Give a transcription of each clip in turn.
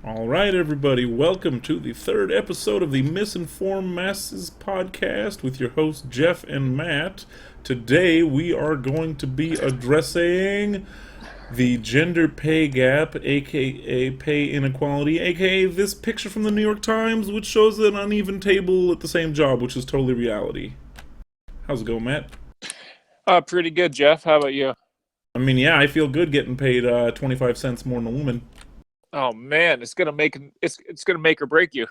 All right, everybody, welcome to the third episode of the Misinformed Masses podcast with your hosts Jeff and Matt. Today we are going to be addressing the gender pay gap, aka pay inequality, aka this picture from the New York Times, which shows an uneven table at the same job, which is totally reality. How's it going, Matt? Pretty good, Jeff. How about you? I mean, yeah, I feel good getting paid 25 cents more than a woman. Oh man, it's gonna make or break you.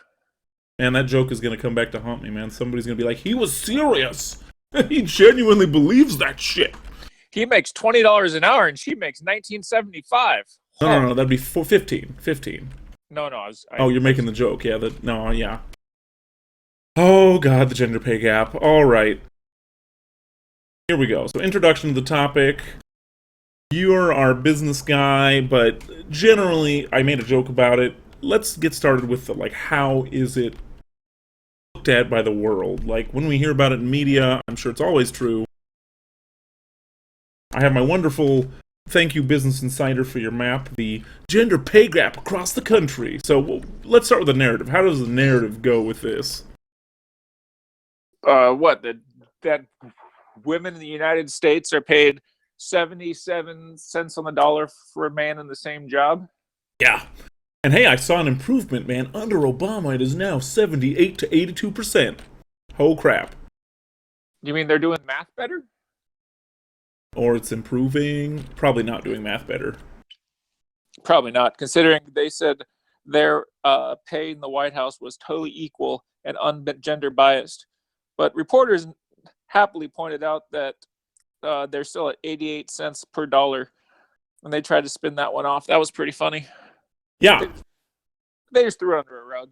And that joke is going to come back to haunt me, man. Somebody's going to be like, he was serious. He genuinely believes that shit. He makes $20 an hour, and she makes $19.75. No, that'd be 15. No, You're making the joke. Yeah, yeah. Oh, God, the gender pay gap. All right. Here we go. So, introduction to the topic. You're our business guy, but generally, I made a joke about it. Let's get started with how is it looked at by the world? Like, when we hear about it in media, I'm sure it's always true. I have my wonderful thank you, Business Insider, for your map, the gender pay gap across the country. So, let's start with the narrative. How does the narrative go with this? That women in the United States are paid 77 cents on the dollar for a man in the same job? Yeah. And hey, I saw an improvement, man. Under Obama, it is now 78 to 82%. Oh, crap. You mean they're doing math better? Or it's improving. Probably not doing math better. Probably not, considering they said their pay in the White House was totally equal and ungender biased. But reporters happily pointed out that they're still at 88 cents per dollar, and they tried to spin that one off. That was pretty funny. Yeah. They just threw it under a rug.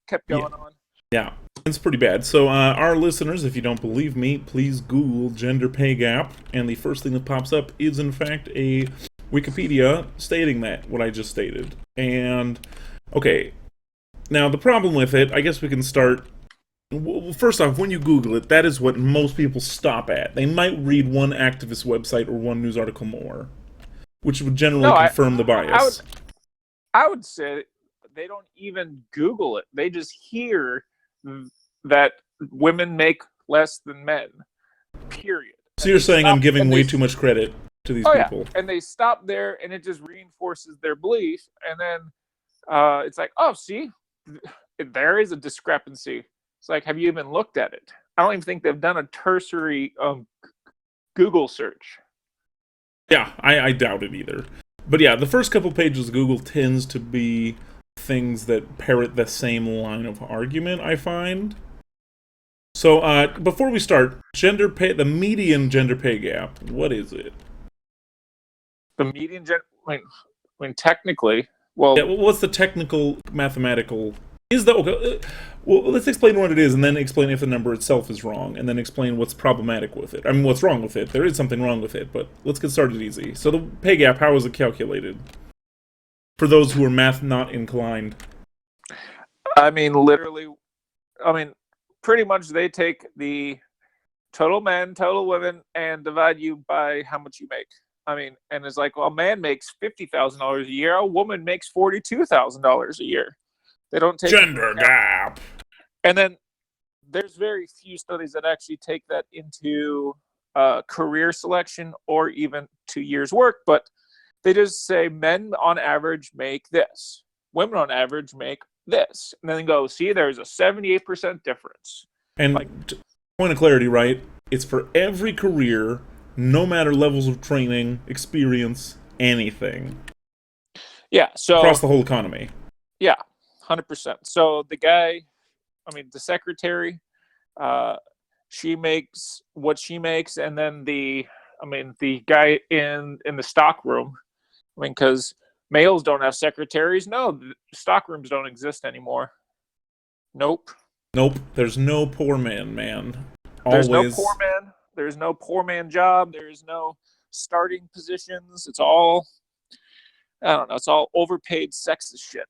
Kept going on. Yeah, it's pretty bad. So our listeners, if you don't believe me, please Google gender pay gap, and the first thing that pops up is, in fact, a Wikipedia stating that, what I just stated. And, okay, now the problem with it, I guess we can start... Well, first off, when you Google it, that is what most people stop at. They might read one activist website or one news article more, which would generally confirm the bias. I would say they don't even Google it. They just hear that women make less than men, period. So you're saying I'm giving way too much credit to these people. Yeah. And they stop there, and it just reinforces their belief. And then it's like, oh, see, there is a discrepancy. It's like, have you even looked at it? I don't even think they've done a tertiary Google search. Yeah, I doubt it either. But yeah, the first couple pages of Google tends to be things that parrot the same line of argument, I find. So, before we start, the median gender pay gap, what is it? The median technically, well... Yeah, what's the technical, mathematical... well, let's explain what it is, and then explain if the number itself is wrong, and then explain what's problematic with it. I mean, what's wrong with it. There is something wrong with it, but let's get started easy. So the pay gap, how is it calculated? For those who are math not inclined. I mean, pretty much they take the total men, total women, and divide you by how much you make. I mean, and it's like, well, a man makes $50,000 a year, a woman makes $42,000 a year. They don't take gender gap. And then there's very few studies that actually take that into career selection or even 2 years' work, but they just say men on average make this, women on average make this, and then go, see, there's a 78% difference. And point of clarity, right? It's for every career, no matter levels of training, experience, anything. Yeah, so across the whole economy. Yeah. 100%. So the secretary, she makes what she makes, and then the guy in the stock room, because males don't have secretaries. No, stock rooms don't exist anymore. Nope. There's no poor man. Always. There's no poor man. There's no poor man job. There's no starting positions. It's all, I don't know, it's all overpaid sexist shit.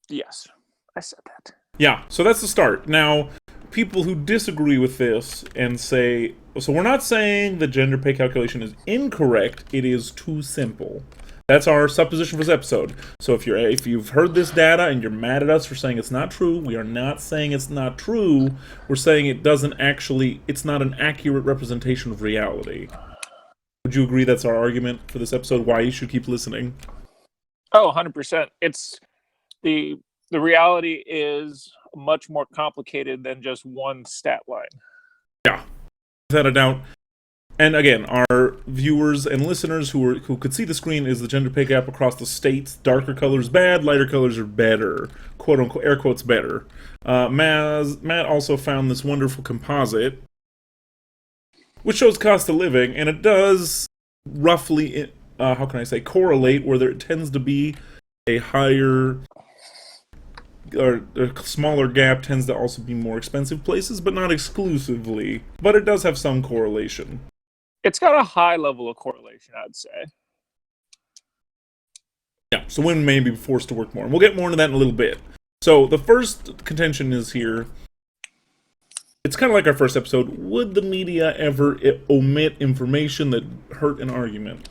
Yes, I said that. Yeah, so that's the start. Now, people who disagree with this and say, so we're not saying the gender pay calculation is incorrect, it is too simple. That's our supposition for this episode. So if you've heard this data and you're mad at us for saying it's not true, we are not saying it's not true. We're saying it's not an accurate representation of reality. Would you agree that's our argument for this episode? Why you should keep listening? Oh, 100%. It's the reality is much more complicated than just one stat line. Yeah, without a doubt. And again, our viewers and listeners who could see the screen is the gender pay gap across the states. Darker colors bad, lighter colors are better, quote unquote, air quotes better. Matt also found this wonderful composite, which shows cost of living, and it does roughly, correlate where there tends to be a higher or a smaller gap tends to also be more expensive places, but not exclusively. But it does have some correlation. It's got a high level of correlation, I'd say. Yeah, so women may be forced to work more. And we'll get more into that in a little bit. So the first contention is here. It's kind of like our first episode. Would the media ever omit information that hurt an argument?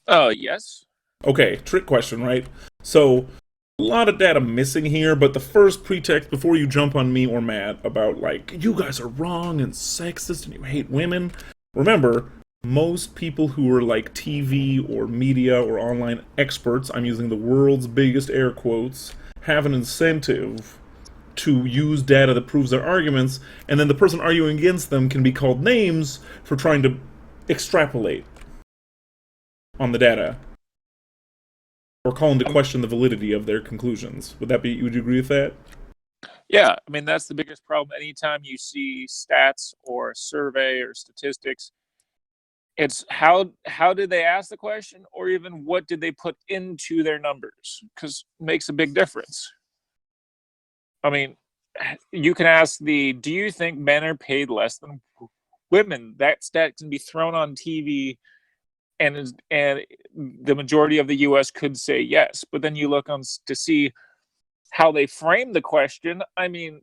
Yes. Okay, trick question, right? So, a lot of data missing here, but the first pretext before you jump on me or Matt about, like, you guys are wrong and sexist and you hate women, remember, most people who are like TV or media or online experts, I'm using the world's biggest air quotes, have an incentive to use data that proves their arguments, and then the person arguing against them can be called names for trying to extrapolate on the data or call into question the validity of their conclusions. Would you agree with that? Yeah, I mean, that's the biggest problem. Anytime you see stats or survey or statistics, it's how did they ask the question, or even what did they put into their numbers? Because it makes a big difference. I mean, you can ask do you think men are paid less than women? That stat can be thrown on TV, and the majority of the U.S. could say yes. But then you look on to see how they frame the question. I mean,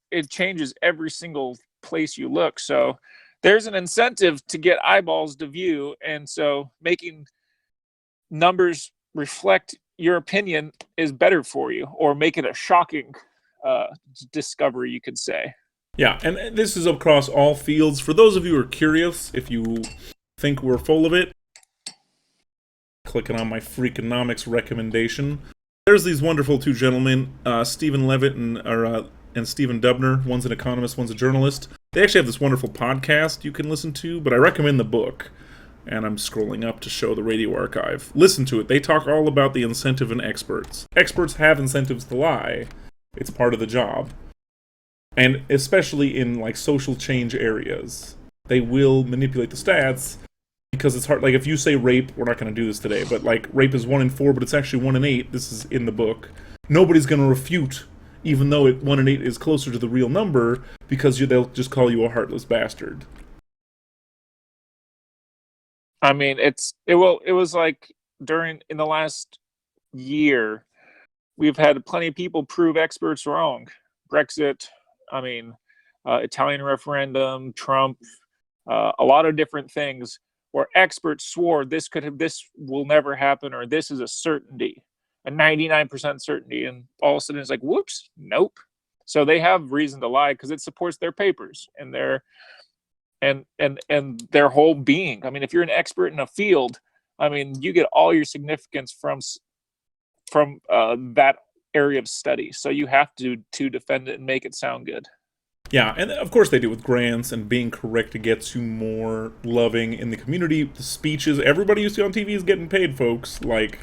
it changes every single place you look. So there's an incentive to get eyeballs to view, and so making numbers reflect your opinion is better for you, or make it a shocking discovery, you could say. Yeah, and this is across all fields. For those of you who are curious, if you think we're full of it, clicking on my Freakonomics recommendation. There's these wonderful two gentlemen, Stephen Levitt and Stephen Dubner. One's an economist, one's a journalist. They actually have this wonderful podcast you can listen to, but I recommend the book. And I'm scrolling up to show the radio archive. Listen to it. They talk all about the incentive in experts. Experts have incentives to lie. It's part of the job. And especially in like social change areas, they will manipulate the stats because it's hard. Like if you say rape, we're not going to do this today, but like rape is 1 in 4, but it's actually 1 in 8. This is in the book. Nobody's going to refute, even though 1 in 8 is closer to the real number, because they'll just call you a heartless bastard. I mean, it was like in the last year, we've had plenty of people prove experts wrong. Brexit, I mean, Italian referendum, Trump, a lot of different things where experts swore this will never happen, or this is a certainty, a 99% certainty, and all of a sudden it's like, whoops, nope. So they have reason to lie because it supports their papers and their whole being. I mean, if you're an expert in a field, I mean, you get all your significance from that area of study. So you have to defend it and make it sound good. Yeah, and of course they do with grants, and being correct to get you more loving in the community. The speeches, everybody you see on TV is getting paid, folks. Like,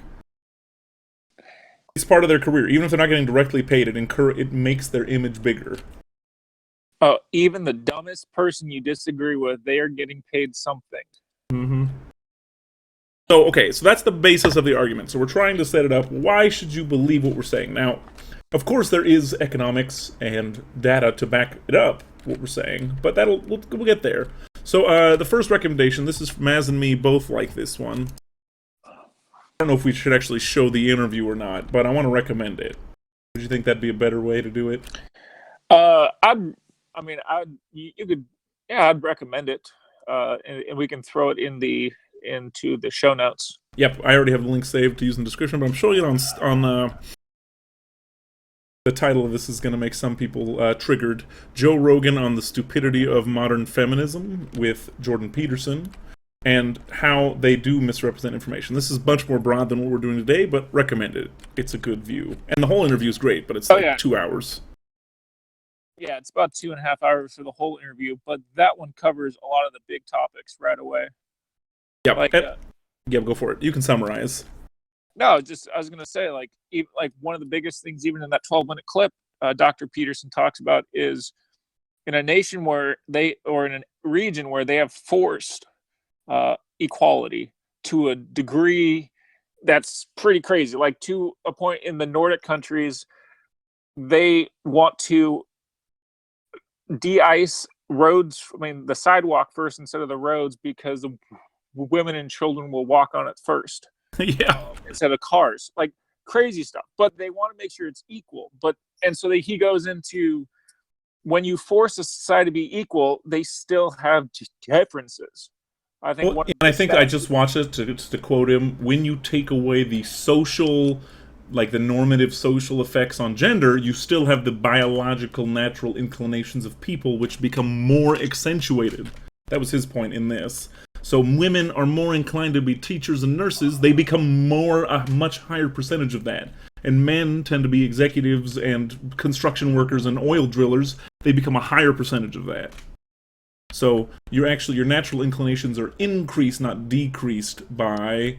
it's part of their career. Even if they're not getting directly paid, it makes their image bigger. Oh, even the dumbest person you disagree with, they are getting paid something. Mm-hmm. So, okay, so that's the basis of the argument. So we're trying to set it up. Why should you believe what we're saying? Now, of course, there is economics and data to back it up, what we're saying, but we'll get there. So, the first recommendation, this is Maz and me both like this one. I don't know if we should actually show the interview or not, but I want to recommend it. Would you think that'd be a better way to do it? I'd recommend it, and we can throw it in the into the show notes. Yep, I already have the link saved to use in the description, but I'm showing it on the title of this is going to make some people triggered. Joe Rogan on the stupidity of modern feminism with Jordan Peterson, and how they do misrepresent information. This is much more broad than what we're doing today, but recommend it. It's a good view. And the whole interview is great, but it's 2 hours. Yeah, it's about 2.5 hours for the whole interview, but that one covers a lot of the big topics right away. Yep. Yeah, go for it. You can summarize. No, I was going to say, like one of the biggest things, even in that 12-minute clip, Dr. Peterson talks about is in a nation or in a region where they have forced equality to a degree that's pretty crazy. Like to a point in the Nordic countries, they want to de-ice roads. I mean, the sidewalk first instead of the roads because the women and children will walk on it first. Yeah. Instead of cars, like crazy stuff. But they want to make sure it's equal. He goes into when you force a society to be equal, they still have differences. I think. I just watched it to quote him. When you take away the social, like the normative social effects on gender, you still have the biological, natural inclinations of people, which become more accentuated. That was his point in this. So women are more inclined to be teachers and nurses. They become a much higher percentage of that. And men tend to be executives and construction workers and oil drillers. They become a higher percentage of that. So your natural inclinations are increased, not decreased, by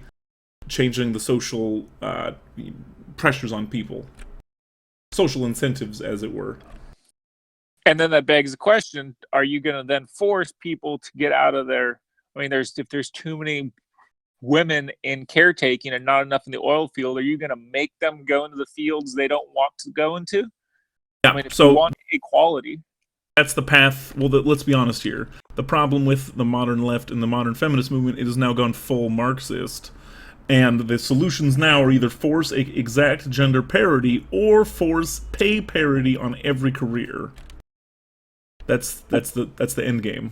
changing the social pressures on people. Social incentives, as it were. And then that begs the question, are you going to then force people to get out of their... I mean, if there's too many women in caretaking and not enough in the oil field, are you going to make them go into the fields they don't want to go into? Yeah, I mean, if you want equality... That's the path. Well, let's be honest here. The problem with the modern left and the modern feminist movement, it has now gone full Marxist. And the solutions now are either force exact gender parity or force pay parity on every career. That's the end game.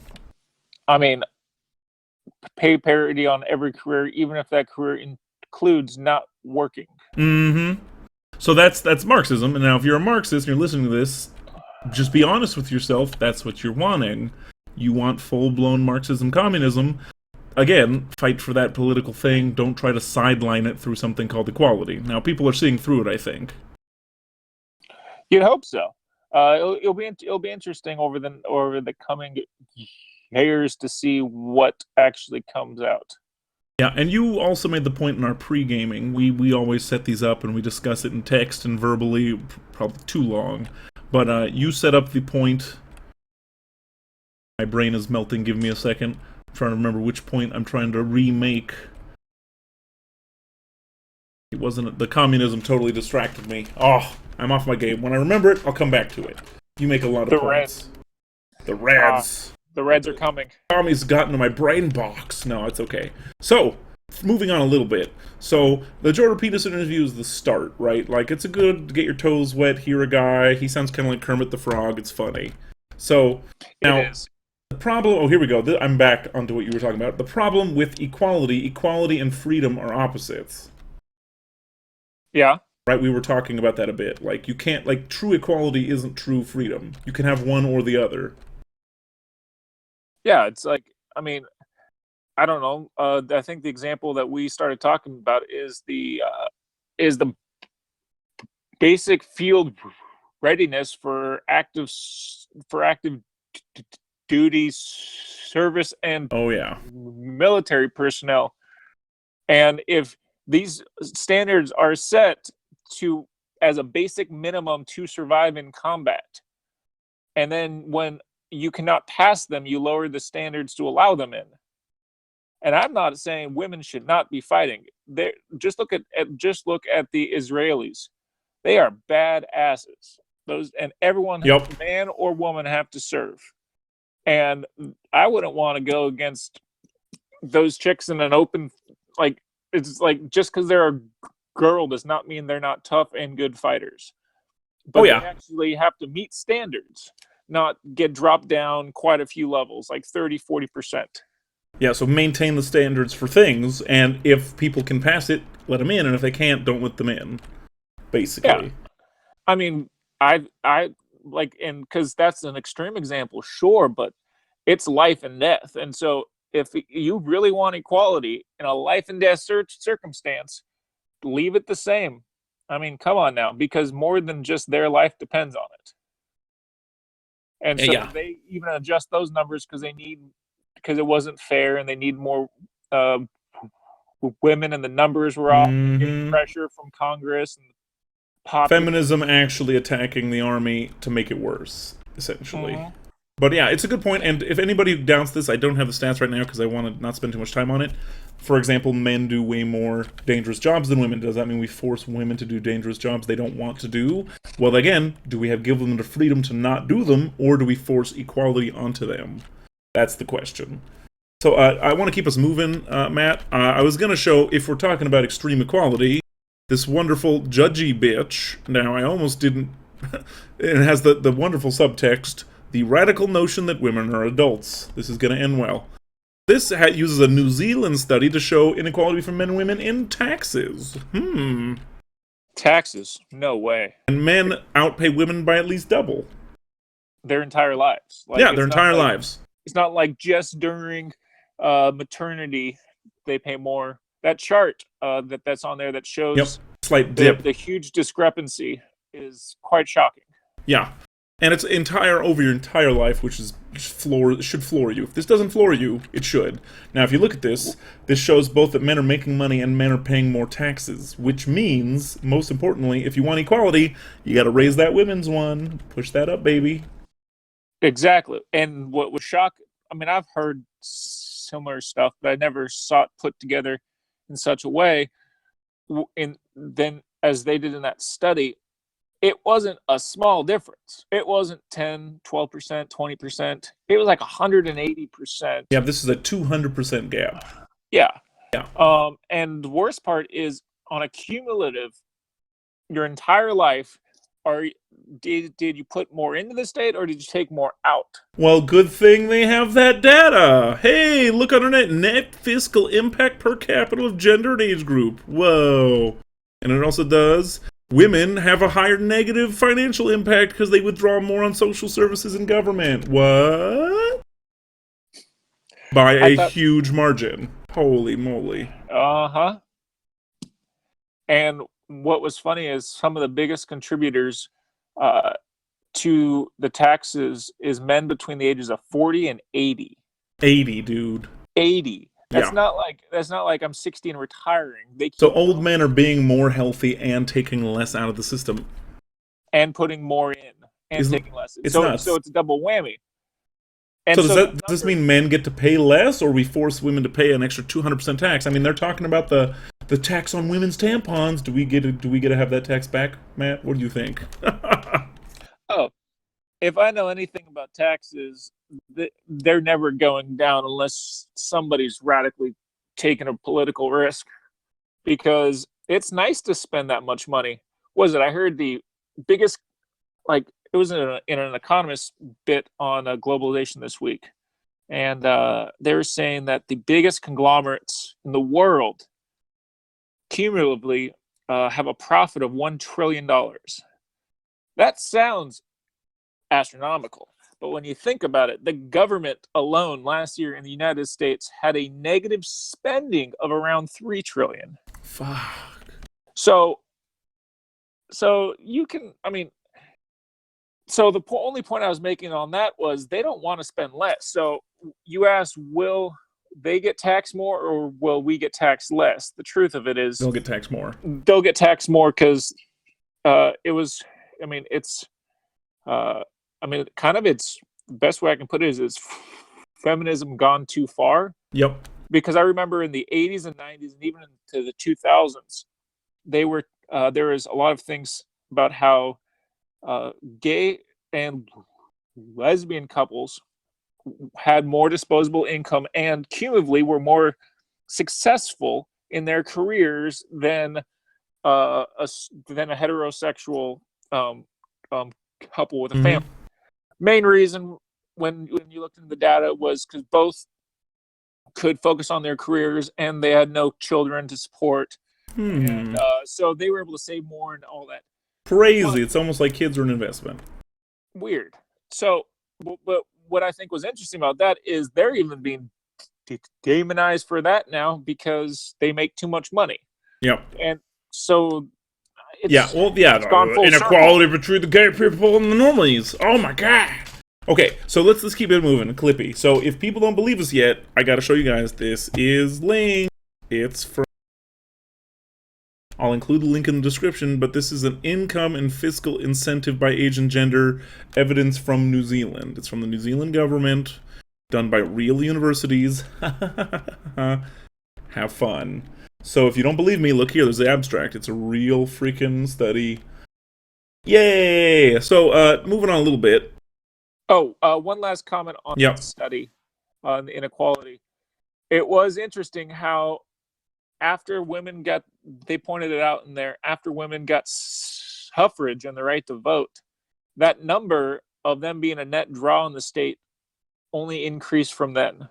I mean, pay parity on every career, even if that career includes not working. Mm-hmm. So that's Marxism. And now if you're a Marxist and you're listening to this, just be honest with yourself. That's what you're wanting. You want full-blown Marxism, communism. Again, fight for that political thing. Don't try to sideline it through something called equality. Now, people are seeing through it, I think. You'd hope so. It'll be interesting over the coming years to see what actually comes out. Yeah, and you also made the point in our pre-gaming. We always set these up and we discuss it in text and verbally, probably too long. But you set up the point. My brain is melting. Give me a second. I'm trying to remember which point I'm trying to remake. It wasn't... The communism totally distracted me. Oh, I'm off my game. When I remember it, I'll come back to it. You make a lot of points. The Reds. The Reds are coming. Tommy's got into my brain box. No, it's okay. So, moving on a little bit. So, the Jordan Peterson interview is the start, right? Like, it's a good to get your toes wet, hear a guy. He sounds kind of like Kermit the Frog. It's funny. So, now... It is. The problem... Oh, here we go. I'm back onto what you were talking about. The problem with equality and freedom are opposites. Yeah. Right, we were talking about that a bit. Like, you can't... Like, true equality isn't true freedom. You can have one or the other. Yeah, it's like... I mean, I don't know. I think the example that we started talking about is the basic field readiness for active duty service and military personnel. And if these standards are set to as a basic minimum to survive in combat, and then when you cannot pass them, you lower the standards to allow them in. And I'm not saying women should not be fighting. Just look at the Israelis. They are bad asses. And everyone, man or woman, have to serve. And I wouldn't want to go against those chicks in an open, like, it's like just because they're a girl does not mean they're not tough and good fighters. But they actually have to meet standards, not get dropped down quite a few levels, like 30-40%. Yeah, so maintain the standards for things, and if people can pass it, let them in, and if they can't, don't let them in. Yeah, Basically. I mean, I like, and because that's an extreme example, sure, but it's life and death, and so if you really want equality in a life and death circumstance, leave it the same. I mean, come on now, because more than just their life depends on it. And Yeah, so yeah. they even adjust those numbers because it wasn't fair and they need more uh, women, and the numbers were off, and they're getting Mm-hmm. pressure from Congress and populists. Feminism actually attacking the army to make it worse, essentially. Mhm. But yeah, it's a good point, and if anybody doubts this, I don't have the stats right now because I want to not spend too much time on it. For example, men do way more dangerous jobs than women. Does that mean we force women to do dangerous jobs they don't want to do? Well, again, do we have give them the freedom to not do them, or do we force equality onto them? That's the question. So I want to keep us moving, Matt. I was going to show, if we're talking about extreme equality, this wonderful judgy bitch. Now, I almost didn't. It has the wonderful subtext, the radical notion that women are adults. This is going to end well. This uses a New Zealand study to show inequality for men and women in taxes. Taxes, no way. And men outpay women by at least double. Their entire lives. Like Yeah, their entire lives. it's not like just during maternity they pay more. That chart that's on there that Yep. shows Slight dip. the huge discrepancy is quite shocking. Yeah. And it's over your entire life, which is should floor you. If this doesn't floor you, it should. Now, if you look at this, this shows both that men are making money and men are paying more taxes, which means, most importantly, if you want equality, you got to raise that women's one, push that up, baby. Exactly. And what was shocking, I mean, I've heard similar stuff, but I never saw it put together in such a way. And then, as they did in that study, it wasn't a small difference. It wasn't 10, 12%, 20%. It was like 180%. Yeah, this is a 200% gap. Yeah. Yeah. And the worst part is, on a cumulative, your entire life, did you put more into the state or did you take more out? Well, good thing they have that data. Hey, look underneath net fiscal impact per capita of gender and age group. Whoa. And it also does. Women have a higher negative financial impact because they withdraw more on social services and government. What? By a huge margin. Holy moly. Uh-huh. And what was funny is some of the biggest contributors to the taxes is men between the ages of 40 and 80. 80, dude. 80. That's Yeah. not like I'm 60 and retiring. So old men are being more healthy and taking less out of the system. And putting more in and taking less. It's so nuts. So it's a double whammy. And so does this mean men get to pay less, or we force women to pay an extra 200% tax? I mean, they're talking about the tax on women's tampons. Do we get to have that tax back, Matt? What do you think? Oh, if I know anything about taxes, they're never going down unless somebody's radically taking a political risk, because it's nice to spend that much money. Was it? I heard the biggest, like, it was in an Economist bit on globalization this week, and they were saying that the biggest conglomerates in the world cumulatively have a profit of $1 trillion. That sounds astronomical, but when you think about it, the government alone last year in the United States had a negative spending of around $3 trillion. Fuck. So you can, I mean, so the only point I was making on that was they don't want to spend less. So you asked, will they get taxed more or will we get taxed less? The truth of it is they'll get taxed more. They'll get taxed more because it was, I mean, it's, kind of, it's, the best way I can put it is feminism gone too far. Yep. Because I remember in the 80s and 90s and even into the 2000s, there was a lot of things about how gay and lesbian couples had more disposable income and cumulatively were more successful in their careers than a heterosexual couple with a family. Main reason when you looked into the data was because both could focus on their careers, and they had no children to support, and so they were able to save more and all that. But Crazy. It's almost like kids are an investment. weird. So, but what I think was interesting about that is they're even being demonized for that now because they make too much money, Yep. and so Yeah, well, yeah, it's gone full inequality circle. between the gay people and the normies. Oh my god. Okay, so let's keep it moving, Clippy. So if people don't believe us yet, I gotta show you guys. This is link. It's from. I'll include the link in the description, but this is an income and fiscal incentive by age and gender evidence from New Zealand. It's from the New Zealand government, done by real universities. Have fun. So if you don't believe me, look here. There's the abstract. It's a real freaking study. Yay! So moving on a little bit. Oh, one last comment on Yep. the study on the inequality. It was interesting how after women got, they pointed it out in there, after women got suffrage and the right to vote, that number of them being a net draw in the state only increased from then.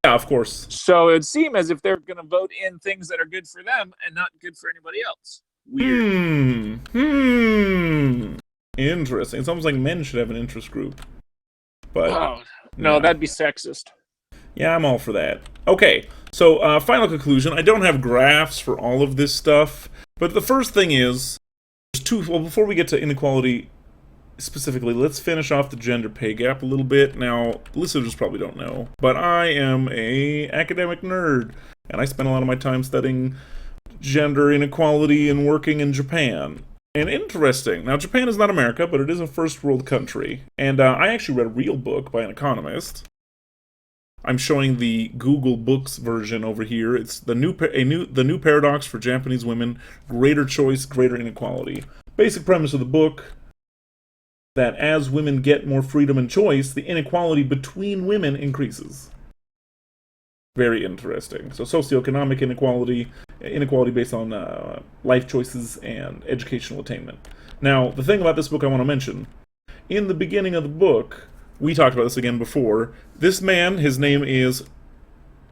Yeah, of course. So it would seem as if they're going to vote in things that are good for them and not good for anybody else. Weird. Interesting. It's almost like men should have an interest group. But Oh, no, nah. that'd be sexist. Yeah, I'm all for that. Okay, so final conclusion. I don't have graphs for all of this stuff, but the first thing is, there's two. Well, before we get to inequality specifically, let's finish off the gender pay gap a little bit. Now, listeners probably don't know, but I am a academic nerd, and I spend a lot of my time studying gender inequality and working in Japan. And interesting. Now, Japan is not America, but it is a first world country. And I actually read a real book by an economist. I'm showing the Google Books version over here. It's the new paradox for Japanese women: greater choice, greater inequality. Basic premise of the book: that as women get more freedom and choice, the inequality between women increases. Very interesting. So socioeconomic inequality, inequality based on life choices and educational attainment. Now, the thing about this book I want to mention, in the beginning of the book, we talked about this again before, this man, his name is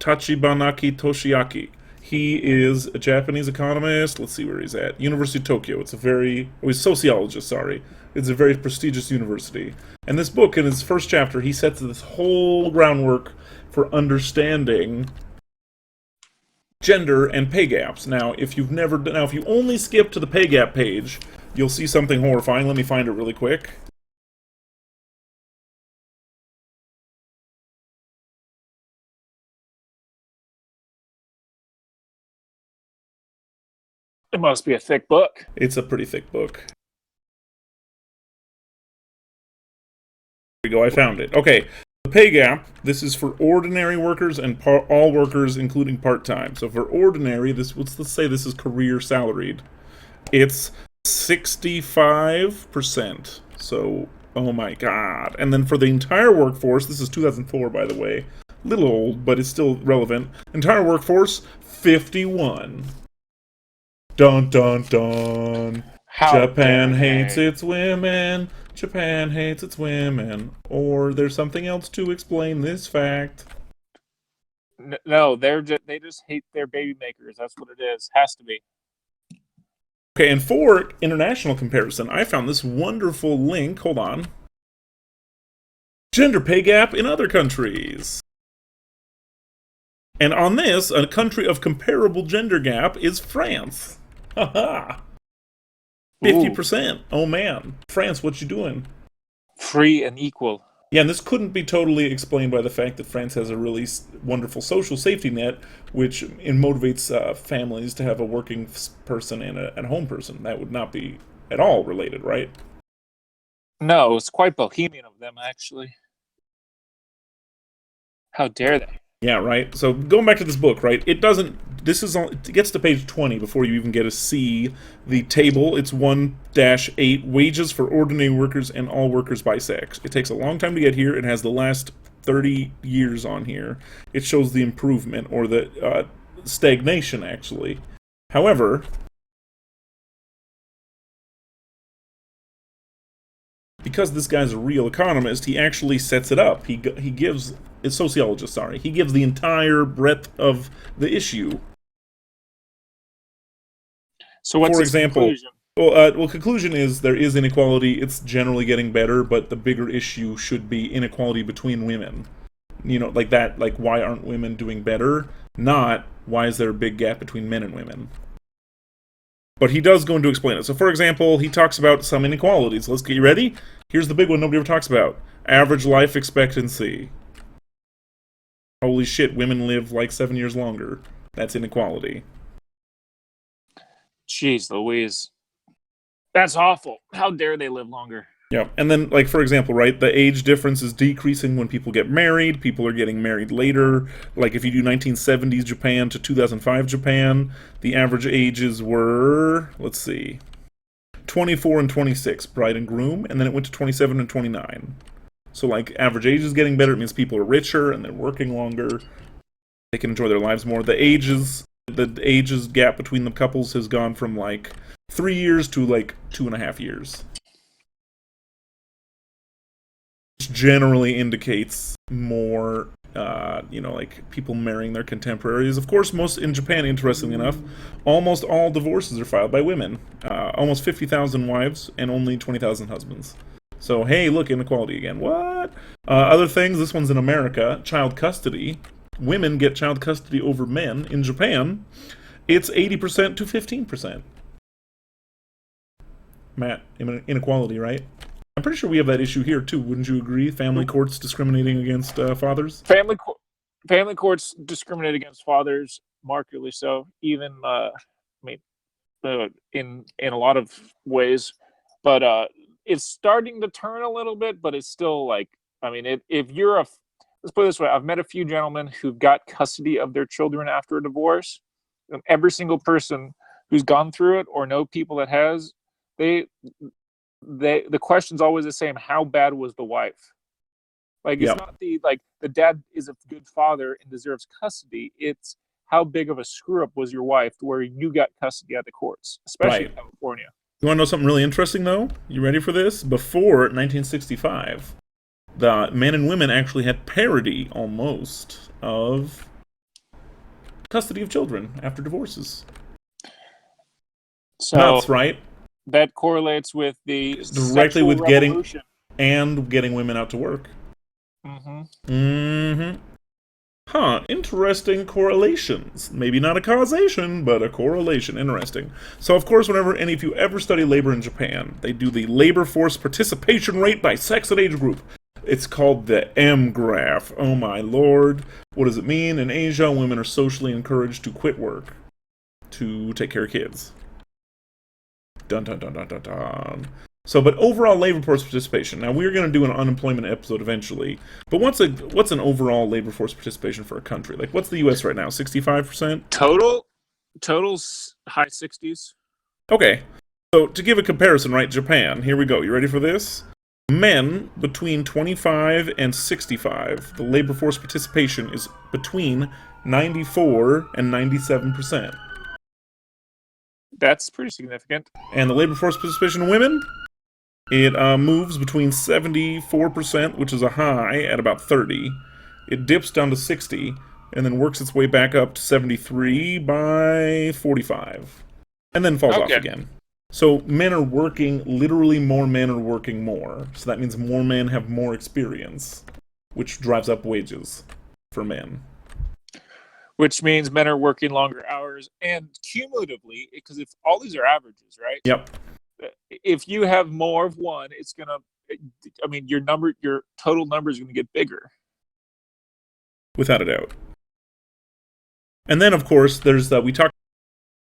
Tachibanaki Toshiaki. He is a Japanese economist. Let's see where he's at. University of Tokyo. He's a sociologist, sorry. It's a very prestigious university. And this book, in his first chapter, he sets this whole groundwork for understanding gender and pay gaps. Now, if you only skip to the pay gap page, you'll see something horrifying. Let me find it really quick. It must be a thick book. It's a pretty thick book. There we go, I found it. Okay, the pay gap, this is for ordinary workers and all workers, including part-time. So for ordinary, let's say this is career salaried. It's 65%. So, oh my god. And then for the entire workforce, this is 2004, by the way. Little old, but it's still relevant. Entire workforce, 51. Dun dun dun. Japan hates its women. Japan hates its women. Or there's something else to explain this fact. No, they just hate their baby makers. That's what it is. Has to be. Okay, and for international comparison, I found this wonderful link. Hold on. Gender pay gap in other countries. And on this, a country of comparable gender gap is France. Haha. 50%. Oh man. France, what you doing? Free and equal. Yeah, and this couldn't be totally explained by the fact that France has a really wonderful social safety net, which motivates families to have a working person and a home person. That would not be at all related, right? No, it's quite bohemian of them, actually. How dare they? Yeah, right. So going back to this book, right? It gets to page 20 before you even get to see the table. It's 1-8, wages for ordinary workers and all workers by sex. It takes a long time to get here. It has the last 30 years on here. It shows the improvement, or the stagnation, actually. However, because this guy's a real economist, he actually sets it up. He gives a sociologist, sorry, he gives the entire breadth of the issue. So what's For his example, conclusion? well, conclusion is there is inequality. It's generally getting better, but the bigger issue should be inequality between women. You know, like that. Like, why aren't women doing better? Not why is there a big gap between men and women. But he does go into explain it. So, for example, he talks about some inequalities. Let's get you ready. Here's the big one nobody ever talks about: average life expectancy. Holy shit, women live like 7 years longer. That's inequality. Jeez Louise. That's awful. How dare they live longer? Yeah, and then, like, for example, right, the age difference is decreasing when people get married. People are getting married later. Like, if you do 1970s Japan to 2005 Japan, the average ages were, let's see, 24 and 26, bride and groom, and then it went to 27 and 29. So, like, average age is getting better. It means people are richer and they're working longer. They can enjoy their lives more. The ages gap between the couples has gone from, like, 3 years to, like, 2.5 years. Which generally indicates more, like people marrying their contemporaries. Of course, most in Japan, interestingly enough, almost all divorces are filed by women. Almost 50,000 wives and only 20,000 husbands. So, hey, look, inequality again. What? Other things, this one's in America, child custody. Women get child custody over men. In Japan, it's 80% to 15%. Matt, inequality, right? I'm pretty sure we have that issue here too. Wouldn't you agree? Family courts discriminating against fathers. Family courts discriminate against fathers, markedly so. Even in a lot of ways, but it's starting to turn a little bit. But it's still like, I mean, if you're let's put it this way, I've met a few gentlemen who've got custody of their children after a divorce, and every single person who's gone through it or know people that has, the question's always the same: how bad was the wife? Like, it's not the dad is a good father and deserves custody. It's how big of a screw up was your wife where you got custody at the courts, especially in California. You want to know something really interesting though? You ready for this? Before 1965, the men and women actually had parity almost of custody of children after divorces. So nuts, right? That correlates with the directly with revolution. getting women out to work. Interesting correlations. Maybe not a causation, but a correlation. Interesting. So, of course, whenever any of you ever study labor in Japan, they do the labor force participation rate by sex and age group. It's called the M graph. Oh my lord. What does it mean? In Asia, women are socially encouraged to quit work to take care of kids. Dun dun dun dun dun dun. So, but overall labor force participation. Now, we're going to do an unemployment episode eventually. But what's an overall labor force participation for a country? Like, what's the U.S. right now? 65%? Total's high 60s. Okay. So, to give a comparison, right, Japan. Here we go. You ready for this? Men between 25 and 65, the labor force participation is between 94 and 97%. That's pretty significant. And the labor force participation of women? It moves between 74%, which is a high, at about 30. It dips down to 60, and then works its way back up to 73 by 45. And then falls off again. So men are working, literally more men are working more. So that means more men have more experience, which drives up wages for men. Which means men are working longer hours, and cumulatively, because if all these are averages, right? Yep. If you have more of one, it's gonna. I mean, your total number is gonna get bigger. Without a doubt. And then, of course, there's we talked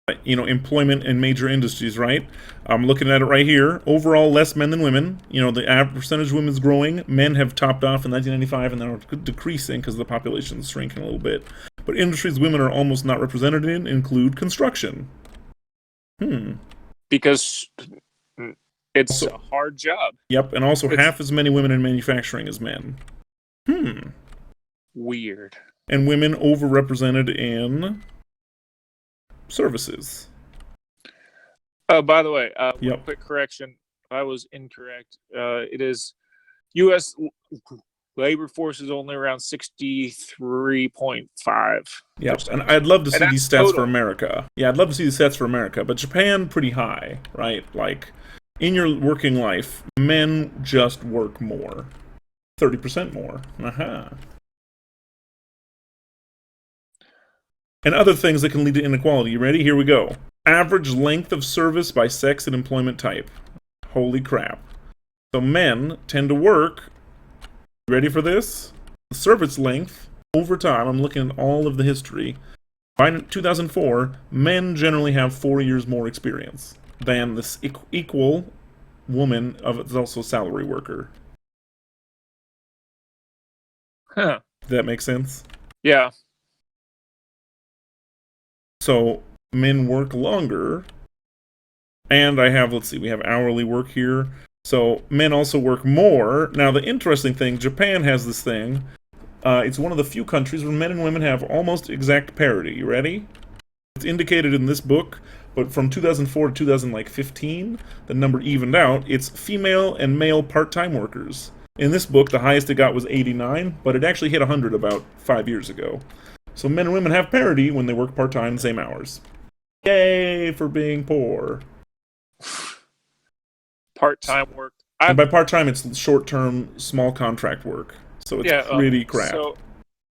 about, employment in major industries, right? I'm looking at it right here. Overall, less men than women. The average percentage of women is growing. Men have topped off in 1995, and they're decreasing because the population is shrinking a little bit. But industries women are almost not represented in include construction. Because it's a hard job. Yep, and also half as many women in manufacturing as men. Weird. And women overrepresented in services. Oh, by the way, Yep. quick correction. I was incorrect. It is U.S. labor force is only around 63.5%. Yep, and I'd love to And see that's these stats for total. America. Yeah, I'd love to see the stats for America, but Japan, pretty high, right? Like, in your working life, men just work more. 30% more. Aha. And other things that can lead to inequality. You ready? Here we go. Average length of service by sex and employment type. Holy crap. So men tend to work. You ready for this? The service length over time, I'm looking at all of the history. By 2004, men generally have 4 years more experience than this equal woman of also a salary worker. Huh. Does that make sense? Yeah. So men work longer, and let's see, we have hourly work here. So men also work more. Now the interesting thing, Japan has this thing. It's one of the few countries where men and women have almost exact parity. You ready? It's indicated in this book, but from 2004 to 2015, the number evened out. It's female and male part-time workers. In this book, the highest it got was 89, but it actually hit 100 about 5 years ago. So men and women have parity when they work part-time the same hours. Yay for being poor. Part-time work. And by part-time, it's short-term, small contract work. So it's pretty crap.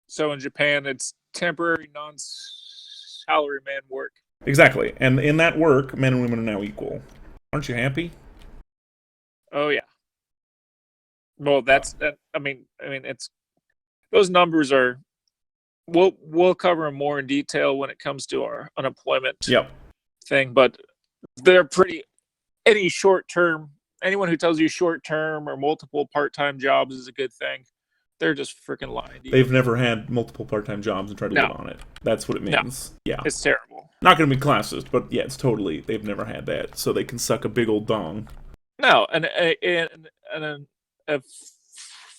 So in Japan, it's temporary, non-salary man work. Exactly. And in that work, men and women are now equal. Aren't you happy? Oh yeah. Well, that. I mean, it's those numbers are. We'll cover them more in detail when it comes to our unemployment thing, but they're pretty. Anyone who tells you short-term or multiple part-time jobs is a good thing, they're just freaking lying to you. They've never had multiple part-time jobs and tried to live on it. That's what it means. No, yeah. It's terrible. Not going to be classist, but yeah, it's totally, they've never had that, so they can suck a big old dong. No, and a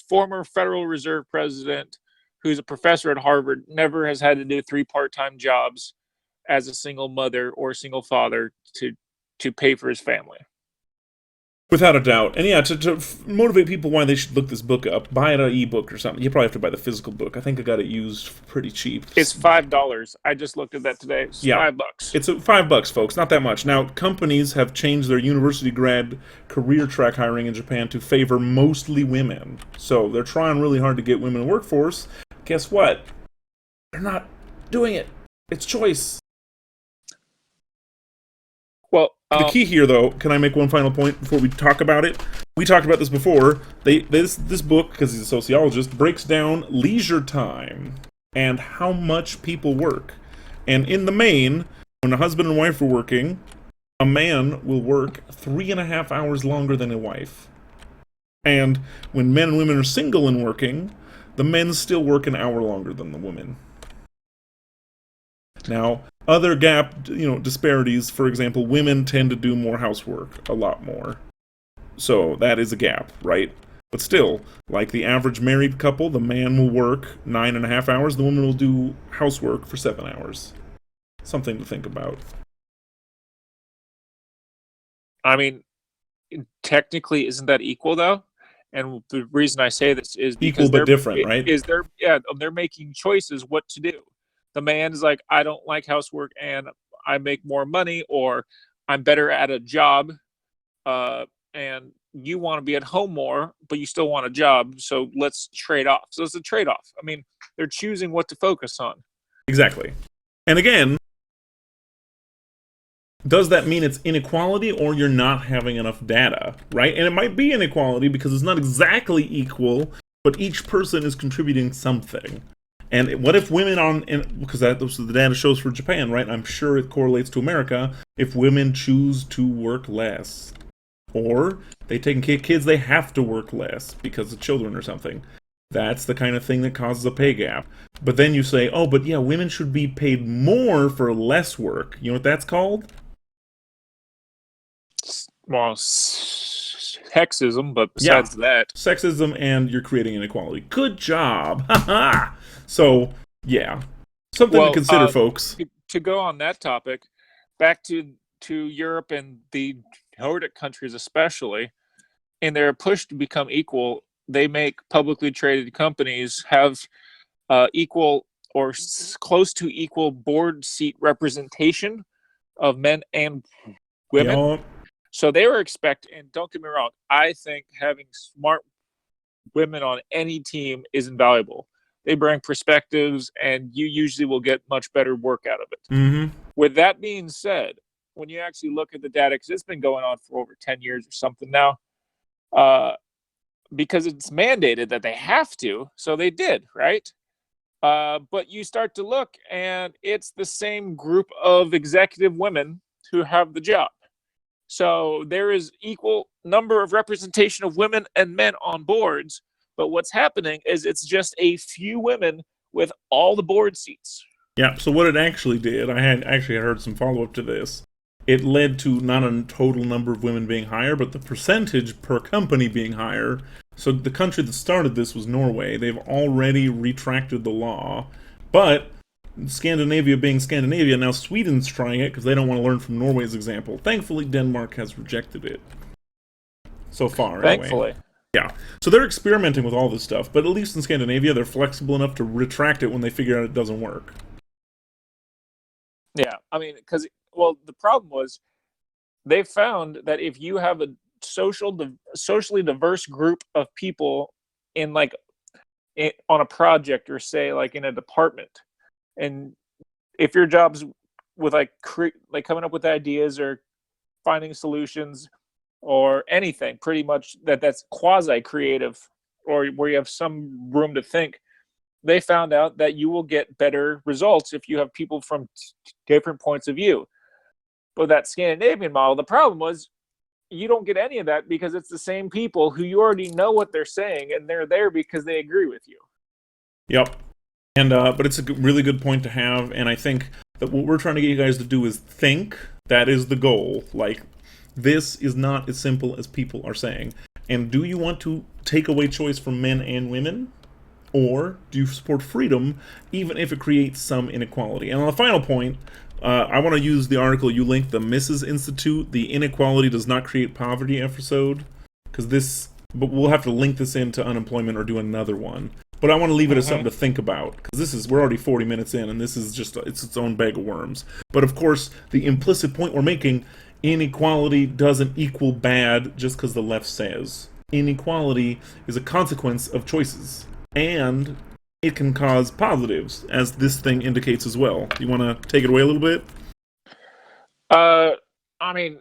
former Federal Reserve president who's a professor at Harvard never has had to do 3 part-time jobs as a single mother or single father to pay for his family. Without a doubt. And yeah, to motivate people why they should look this book up, buy it an ebook or something. You probably have to buy the physical book. I think I got it used pretty cheap. It's $5. I just looked at that today. It's $5. It's $5, folks. Not that much. Now, companies have changed their university grad career track hiring in Japan to favor mostly women. So they're trying really hard to get women in the workforce. Guess what? They're not doing it. It's choice. Well, the key here, though, can I make one final point before we talk about it? We talked about this before. This book, because he's a sociologist, breaks down leisure time and how much people work. And in the main, when a husband and wife are working, a man will work 3.5 hours longer than a wife. And when men and women are single and working, the men still work an hour longer than the women. Now, other gap, disparities, for example, women tend to do more housework, a lot more. So that is a gap, right? But still, like the average married couple, the man will work 9.5 hours, the woman will do housework for 7 hours. Something to think about. I mean, technically, isn't that equal, though? And the reason I say this is because equal but different, right? They're making choices what to do. The man is like, I don't like housework and I make more money, or I'm better at a job, and you want to be at home more, but you still want a job, so let's trade off. So it's a trade-off. I mean, they're choosing what to focus on. Exactly. And again, does that mean it's inequality or you're not having enough data, right? And it might be inequality because it's not exactly equal, but each person is contributing something. And what if women because that's what the data shows for Japan, right? I'm sure it correlates to America. If women choose to work less, or they take care of kids, they have to work less because of children or something. That's the kind of thing that causes a pay gap. But then you say, oh, but yeah, women should be paid more for less work. You know what that's called? Well, sexism, but besides that. Sexism, and you're creating inequality. Good job. So, yeah. Something to consider, folks. To go on that topic, back to Europe and the Nordic countries especially, in their push to become equal, they make publicly traded companies have equal or close to equal board seat representation of men and women. Yup. So they were expecting, and don't get me wrong, I think having smart women on any team is invaluable. They bring perspectives, and you usually will get much better work out of it. Mm-hmm. With that being said, when you actually look at the data, because it's been going on for over 10 years or something now, because it's mandated that they have to, so they did, right? But you start to look, and it's the same group of executive women who have the job. So there is equal number of representation of women and men on boards, but what's happening is it's just a few women with all the board seats. Yeah, so what it actually did, I had actually heard some follow-up to this. It led to not a total number of women being higher, but the percentage per company being higher. So the country that started this was Norway. They've already retracted the law. But Scandinavia being Scandinavia, now Sweden's trying it because they don't want to learn from Norway's example. Thankfully, Denmark has rejected it. So far, Thankfully. anyway. Yeah. So they're experimenting with all this stuff, but at least in Scandinavia, they're flexible enough to retract it when they figure out it doesn't work. Yeah, I mean, because, well, the problem was they found that if you have a socially diverse group of people in on a project, or say like in a department, and if your job's with like coming up with ideas or finding solutions or anything, pretty much that's quasi creative, or where you have some room to think, they found out that you will get better results if you have people from different points of view. But that Scandinavian model, the problem was you don't get any of that because it's the same people who you already know what they're saying, and they're there because they agree with you. Yep. And but it's a really good point to have, and I think that what we're trying to get you guys to do is think. That is the goal. Like, this is not as simple as people are saying. And do you want to take away choice from men and women? Or do you support freedom, even if it creates some inequality? And on the final point, I want to use the article you linked, the Mrs. Institute, the Inequality Does Not Create Poverty episode, but we'll have to link this into unemployment or do another one. But I want to leave it as something to think about, because we're already 40 minutes in, and this is just, it's its own bag of worms. But of course, the implicit point we're making, inequality doesn't equal bad just because the left says. Inequality is a consequence of choices. And it can cause positives, as this thing indicates as well. You want to take it away a little bit? I mean,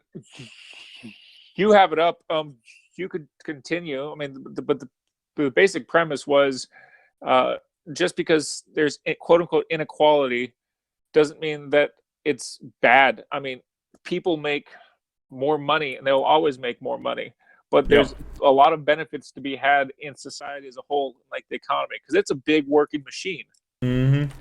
you have it up. You could continue. I mean, but the basic premise was, just because there's quote unquote inequality doesn't mean that it's bad. I mean, people make more money, and they'll always make more money. But there's a lot of benefits to be had in society as a whole, like the economy, because it's a big working machine. Mm-hmm.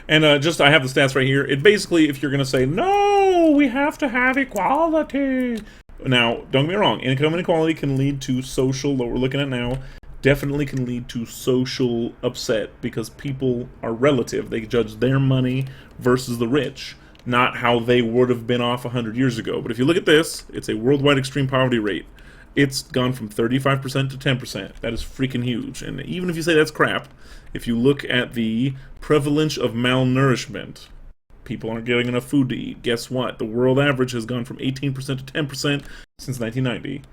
And I have the stats right here. It basically, if you're going to say, no, we have to have equality. Now, don't get me wrong, income inequality can lead to social, what we're looking at now, definitely can lead to social upset, because people are relative. They judge their money versus the rich, not how they would have been off 100 years ago. But if you look at this, it's a worldwide extreme poverty rate. It's gone from 35% to 10%. That is freaking huge. And even if you say that's crap, if you look at the prevalence of malnourishment, people aren't getting enough food to eat. Guess what? The world average has gone from 18% to 10% since 1990.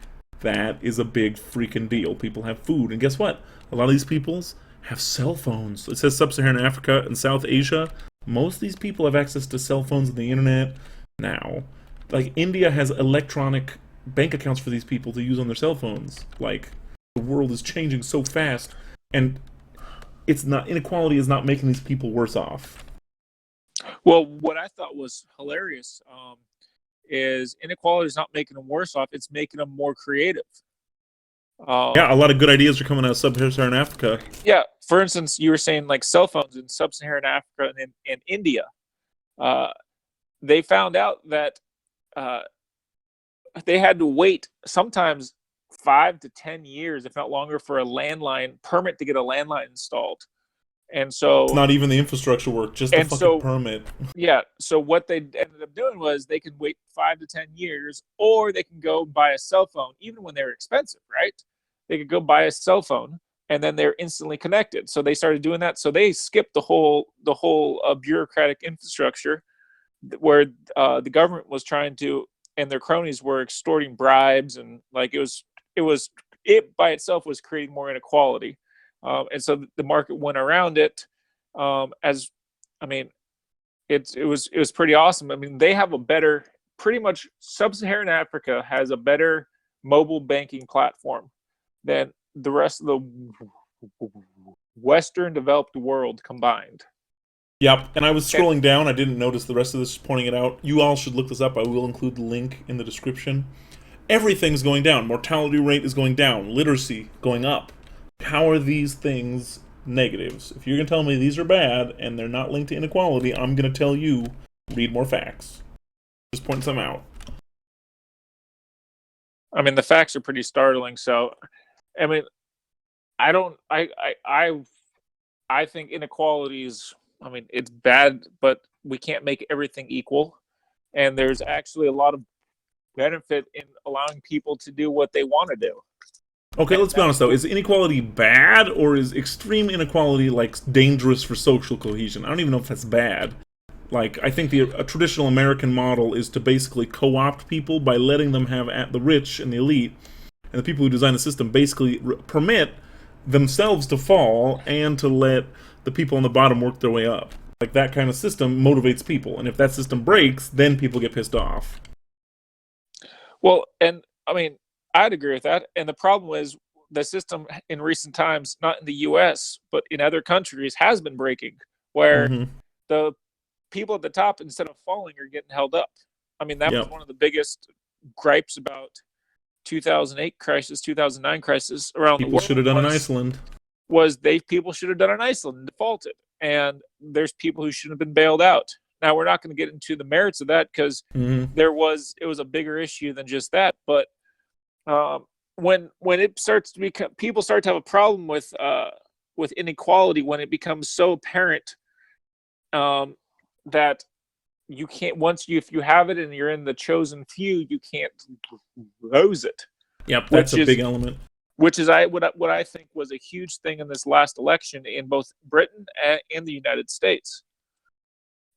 That is a big freaking deal. People have food. And guess what? A lot of these peoples have cell phones. It says Sub-Saharan Africa and South Asia. Most of these people have access to cell phones and the internet now. Like, India has electronic bank accounts for these people to use on their cell phones. Like, the world is changing so fast, and inequality is not making these people worse off. Well, what I thought was hilarious is inequality is not making them worse off; it's making them more creative. Yeah, a lot of good ideas are coming out of Sub-Saharan Africa. Yeah, for instance, you were saying like cell phones in Sub-Saharan Africa and India. They found out that they had to wait sometimes 5 to 10 years, if not longer, for a landline permit to get a landline installed. And It's so not even the infrastructure work, just the and fucking so permit. yeah, so what they ended up doing was they could wait 5 to 10 years, or they can go buy a cell phone, even when they're expensive, right? They could go buy a cell phone, and then they're instantly connected. So they started doing that. So they skipped the whole bureaucratic infrastructure where the government was trying to, and their cronies were extorting bribes, and like it by itself was creating more inequality, and so the market went around it. As I mean, it was pretty awesome. I mean, they have a better, pretty much sub-Saharan Africa has a better mobile banking platform than the rest of the Western developed world combined. Yep, and I was And scrolling down. I didn't notice the rest of this pointing it out. You all should look this up. I will include the link in the description. Everything's going down. Mortality rate is going down. Literacy going up. How are these things negatives? If you're going to tell me these are bad and they're not linked to inequality, I'm going to tell you, read more facts. Just point some out. I mean, the facts are pretty startling. So, I mean, I don't, I think inequality is, I mean, it's bad, but we can't make everything equal. And there's actually a lot of benefit in allowing people to do what they want to do. Okay, And let's be honest though. Is inequality bad, or is extreme inequality like dangerous for social cohesion? I don't even know if that's bad. Like, I think a traditional American model is to basically co-opt people by letting them have the rich and the elite, and the people who design the system basically permit themselves to fall and to let the people on the bottom work their way up. Like, that kind of system motivates people, and if that system breaks, then people get pissed off. well, and I mean, I'd agree with that. And the problem is the system in recent times, not in the US, but in other countries, has been breaking, where Mm-hmm. the people at the top, instead of falling, are getting held up. I mean, that was Yep. one of the biggest gripes about 2008 crisis, 2009 crisis around the People should have world done in was Iceland. people should have done in Iceland and defaulted. And there's people who should have been bailed out. Now we're not going to get into the merits of that because Mm-hmm. it was a bigger issue than just that. But when it starts to become, people start to have a problem with inequality when it becomes so apparent, that you can't, if you have it and you're in the chosen few, you can't lose it. Yep, that's a big element. Which is what I think was a huge thing in this last election in both Britain and the United States,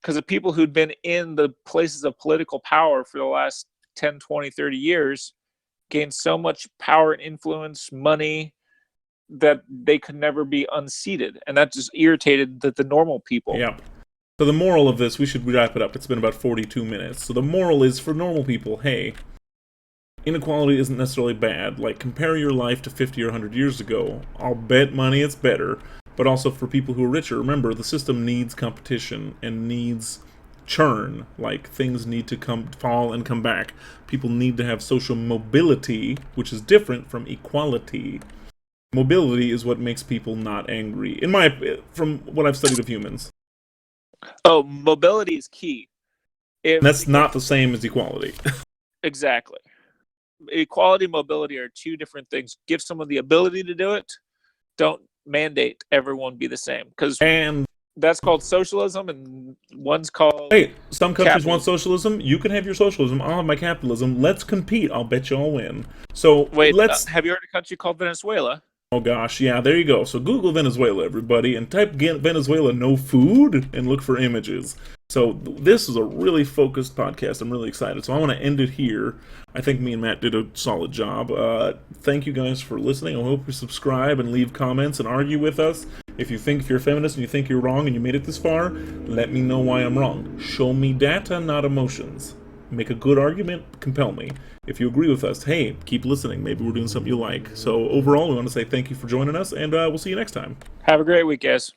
because the people who'd been in the places of political power for the last 10, 20, 30 years gained so much power and influence, money, that they could never be unseated, and that just irritated the normal people. Yep. So the moral of this, we should wrap it up. It's been about 42 minutes. So the moral is, for normal people, hey, inequality isn't necessarily bad. Like, compare your life to 50 or 100 years ago. I'll bet money it's better. But also for people who are richer, remember, the system needs competition and needs churn. Like, things need to fall and come back. People need to have social mobility, which is different from equality. Mobility is what makes people not angry, from what I've studied of humans. Oh, mobility is key. And that's not the same as equality. Exactly. Equality and mobility are two different things. Give someone the ability to do it. Don't mandate everyone be the same, because that's called socialism, and one's called. Hey, some countries capitalism. want socialism. You can have your socialism. I'll have my capitalism. Let's compete. I'll bet you I'll win. So Wait, have you heard a country called Venezuela? Oh gosh, yeah, there you go. So Google Venezuela, everybody, and type Venezuela no food and look for images. So this is a really focused podcast. I'm really excited. So I want to end it here. I think me and Matt did a solid job. Thank you guys for listening. I hope you subscribe and leave comments and argue with us. If you're a feminist and you think you're wrong and you made it this far, let me know why I'm wrong. Show me data, not emotions. Make a good argument, compel me. If you agree with us, hey, keep listening. Maybe we're doing something you like. So overall, we want to say thank you for joining us, and we'll see you next time. Have a great week, guys.